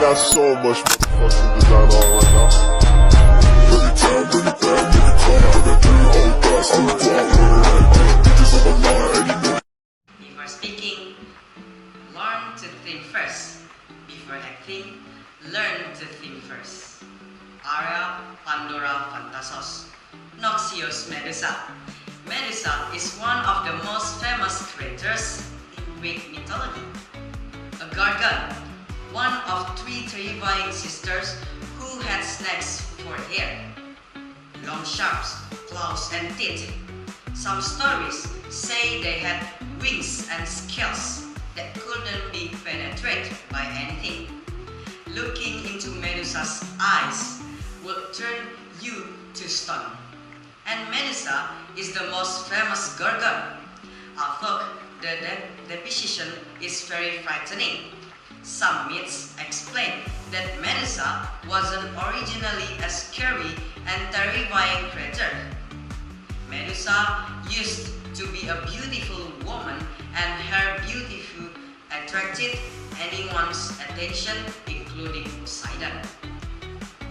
got so much fucking design on right now. Bring it down, bring it back, make it clap. I got 3 old thoughts, I'm a dog, bitches on my line, and you know. Before speaking, learn to think first. Before acting, learn to think first. Area Pandora Fantasos. Noxious Medusa. Medusa is one of the most famous creatures in Greek mythology. A gorgon, one of 3 terrifying sisters who had snakes for hair, long sharps, claws and teeth. Some stories say they had wings and scales that couldn't be penetrated by anything. Looking into Medusa's eyes would turn you to stone. And Medusa is the most famous gorgon. Although the depiction is very frightening, some myths explain that Medusa wasn't originally a scary and terrifying creature. Medusa used to be a beautiful woman, and her beauty attracted anyone's attention, including Poseidon.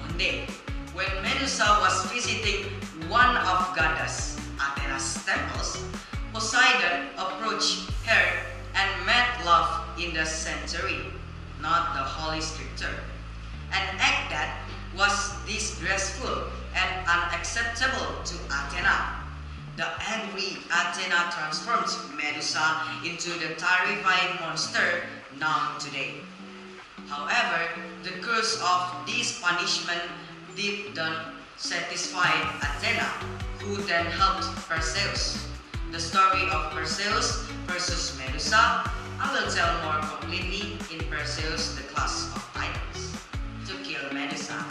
One day, when Medusa was visiting one of goddess Athena's temples, Poseidon approached her and made love in the sanctuary, not the holy scripture, an act that was disgraceful and unacceptable to Athena. The angry Athena transformed Medusa into the terrifying monster known today. However, the curse of this punishment did not satisfy Athena, who then helped Perseus. The story of Perseus versus Medusa I will tell more completely in Perseus, the Clash of Titans. To kill Medusa.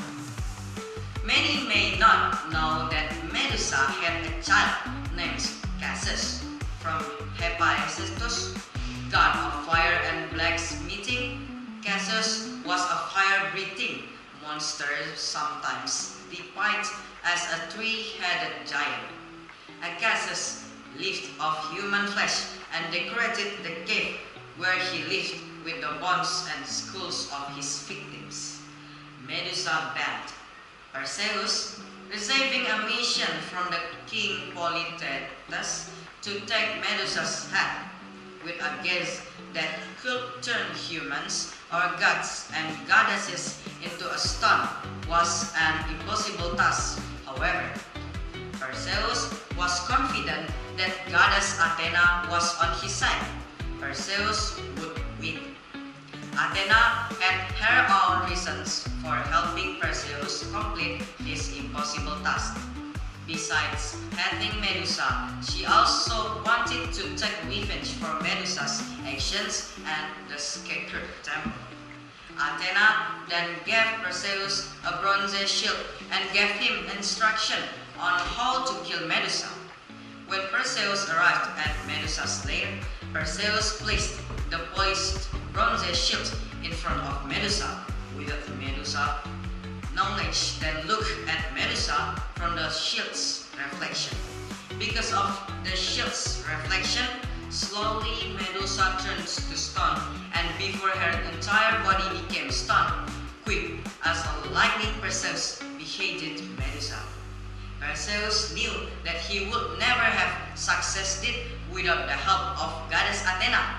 Many may not know that Medusa had a child named Casus from Hephaestus, god of fire and blacksmithing. Casus was a fire-breathing monster, sometimes depicted as a 3-headed giant. Casus lived of human flesh and decorated the cave where he lived with the bones and skulls of his victims. Medusa begged Perseus, receiving a mission from the king Polytheus to take Medusa's head, with a gaze that could turn humans or gods and goddesses into a stone was an impossible task. However, Perseus was confident that goddess Athena was on his side. Perseus would win. Athena had her own reasons for helping Perseus complete this impossible task. Besides hating Medusa, she also wanted to take revenge for Medusa's actions and the sacred temple. Athena then gave Perseus a bronze shield and gave him instruction on how to kill Medusa. When Perseus arrived at Medusa's lair, Perseus placed the polished bronze shield in front of Medusa, with Medusa knowledge then looked at Medusa from the shield's reflection. Because of the shield's reflection, slowly Medusa turns to stone, and before her entire body became stone, quick as a lightning, Perseus beheaded Medusa. Perseus knew that he would never have succeeded without the help of goddess Athena.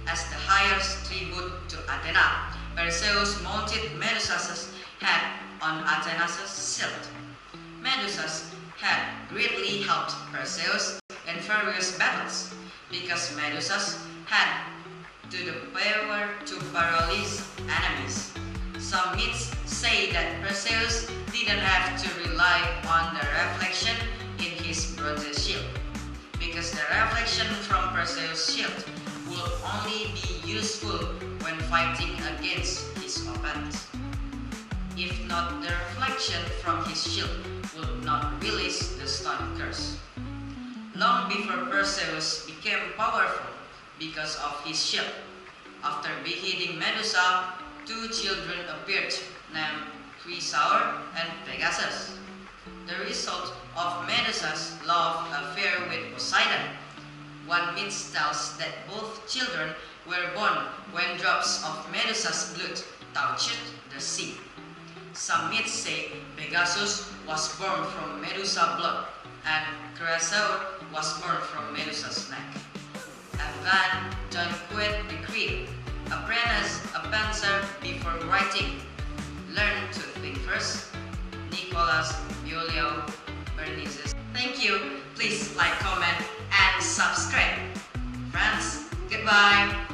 As the highest tribute to Athena, Perseus mounted Medusa's head on Athena's shield. Medusa's head greatly helped Perseus in various battles, because Medusa's had the power to paralyze enemies. Some myths say that Perseus didn't have to rely on the reflection in his bronze shield, because the reflection from Perseus' shield would only be useful when fighting against his opponents. If not, the reflection from his shield would not release the stone curse. Long before Perseus became powerful because of his shield, after beheading Medusa, 2 children appeared named Chrysaor and Pegasus. The result of Medusa's love affair with Poseidon. One myth tells that both children were born when drops of Medusa's blood touched the sea. Some myths say Pegasus was born from Medusa's blood and Creusaur was born from Medusa's neck. Van John quit the creed, apprentice a pencil before writing. Learn to think first. Nicholas Julio Bernices. Thank you. Please like, comment, and subscribe. Friends, goodbye.